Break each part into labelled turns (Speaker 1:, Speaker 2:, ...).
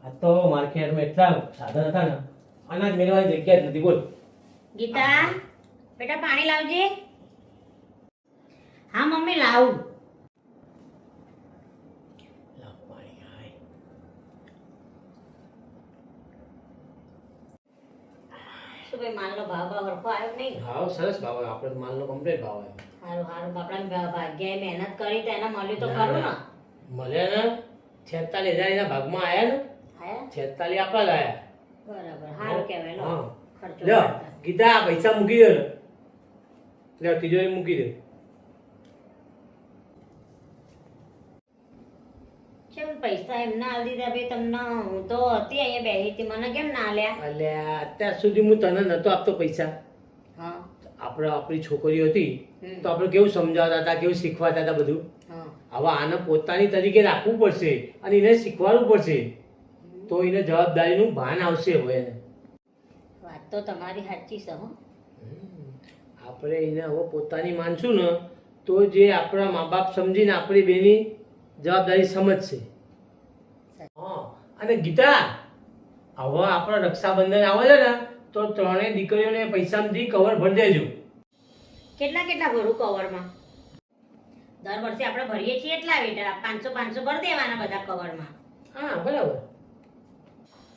Speaker 1: આ તો માર્કેટમાં એટલા સાધન હતા ને અનાજ મેળવવાની જગ્યા જ નથી. બોલ
Speaker 2: ગીતા, બેટા પાણી લાવજે. હા મમ્મી લાવું.
Speaker 1: લાવ પાણી. હાય
Speaker 2: શું ભાઈ માલનો ભાવ હરખો આવ્યો નહીં?
Speaker 1: ભાવ સરસ ભાવ આવે. આપણે માલનો કમ્પ્લીટ ભાવ આવે.
Speaker 2: સારું સારું બાપડા ભાગ્યાએ મહેનત કરી તો એને મળ્યું તો
Speaker 1: ના,
Speaker 2: ખરું ને.
Speaker 1: ના. મળ્યા ને 46,000 એના ભાગમાં આયા ને.
Speaker 2: આયા?
Speaker 1: 46 આપણા જ આયા.
Speaker 2: બરાબર સારું કહેવાય લો.
Speaker 1: હા.
Speaker 2: ખર્ચો
Speaker 1: લ્યો
Speaker 2: કરતા.
Speaker 1: ગીતા આ પૈસા મૂકી દે ને. લ્યો તિજોરી મૂકી દે.
Speaker 2: કેમ પૈસા એમને આલી દીધા બે તમને? હું તો હતી અહીંયા બેઠી હતી, મને કેમ ના આલ્યા?
Speaker 1: અલ્યા અત્યાર સુધી હું તને નતો આપતો પૈસા.
Speaker 2: હા
Speaker 1: આપણી છોકરીઓ હતી
Speaker 2: હમ.
Speaker 1: તો આપણે કેવું સમજાવતા હતા, કેવું શીખવાતા હતા બધું.
Speaker 2: હા
Speaker 1: હવે આને પોતાની તરીકે રાખવું પડશે અને એને શીખવાડવું પડશે તો એને જવાબદારીનું ભાન આવશે. હવે એને
Speaker 2: વાત તો તમારી સાચી છે હો.
Speaker 1: આપણે એને હવે પોતાની માનશું ને તો જે આપણા મા બાપ સમજીને આપણી બેની જવાબદારી સમજશે. હા અને ગીતા હવે આપણો રક્ષાબંધન આવે છે ને તો ત્રણેય દીકરીઓને પૈસામાંથી કવર ભરી દેજો.
Speaker 2: કેટલા કેટલા ભરું કવરમાં? દર વર્ષે આપણે ભરીએ છીએ એટલા બેટા 500 ભરી દેવાના બધા કવરમાં.
Speaker 1: હા બરાબર.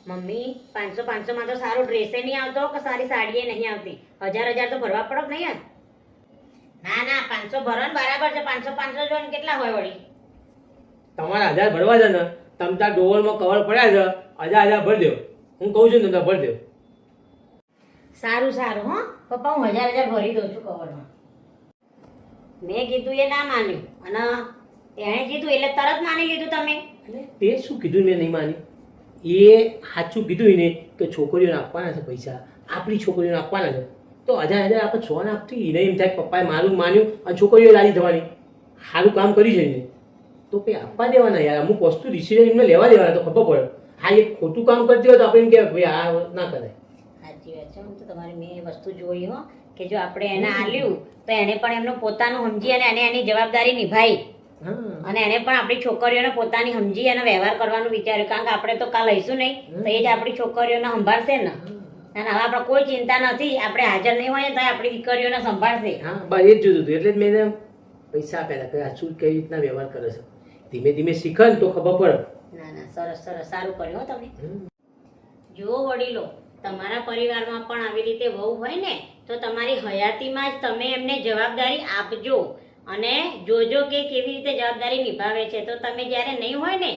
Speaker 2: મમ્મી 500 માં તો સારો ડ્રેસે નહીં આવતો કે સારી સાડીએ નહીં આવતી. 1000 તો ભરવા પડે કે નહીં યાર? ના ના 500 ભરો ને બરાબર છે. 500 જો ને કેટલા હોય વળી?
Speaker 1: તમારા 1000 ભરવા છે ને તમતા ડોવરમાં કવર પડ્યા છે. 1000 ભરી દો. હું કહું છું ને તમે ભરી દો.
Speaker 2: સારું સારું હો પપ્પા, હું 1000 ભરી દઉં છું કવરમાં. મેં કીધું એ ના માન્યું અને એણે કીધું એટલે તરત માની લીધું તમે.
Speaker 1: તે શું કીધું મેં નહીં માની? એ સાચું કીધું એને કે છોકરીઓને આપવાના છે પૈસા, આપણી છોકરીઓને આપવાના છે તો 1000 આપણે 6 ને આપતી. એને એમ થાય પપ્પાએ મારું માન્યું અને છોકરીઓ રાજી થવાની. સારું કામ કર્યું છે એને તો કંઈ આપવા દેવાના યાર. અમુક વસ્તુ ડિસિઝન એમને લેવા દેવાના તો ખબર પડે. હા એ ખોટું કામ કરતી હોય તો આપણે એમ કહેવાય ભાઈ આ ના કરાય.
Speaker 2: સાચી વાત છે. હું તો તમારી મેં એ વસ્તુ જોઈ હો કે જો આપણે એને આલ્યું તો એને પણ એમનું પોતાનું સમજી અને એને એની જવાબદારી નિભાઈ
Speaker 1: હા
Speaker 2: અને એને પણ આપણી છોકરીઓને પોતાની સમજી અને વ્યવહાર કરવાનું વિચાર્યું. કારણ કે આપણે તો કાલ લઈશું નહીં તો એ જ આપણી છોકરીઓને સંભાળશે ને. અને હવે આપણે કોઈ ચિંતા નથી. આપણે હાજર નહીં હોય તો આપણી દીકરીઓને સંભાળશે.
Speaker 1: હા બસ એ જ જોતું હતું એટલે જ મેં એને પૈસા આપ્યા હતા કે આ શું કઈ રીતના વ્યવહાર કરે છે. ધીમે ધીમે શીખે ને તો ખબર પડે.
Speaker 2: ના ના સરસ સરસ સારું કર્યું હો તમે. જુઓ વડીલો, તમારા પરિવારમાં પણ આવી રીતે વહુ હોય ને તો તમારી હયાતીમાં જ તમે એમને જવાબદારી આપજો અને જોજો કે કેવી રીતે જવાબદારી નિભાવે છે. તો તમે જ્યારે નહીં હોય ને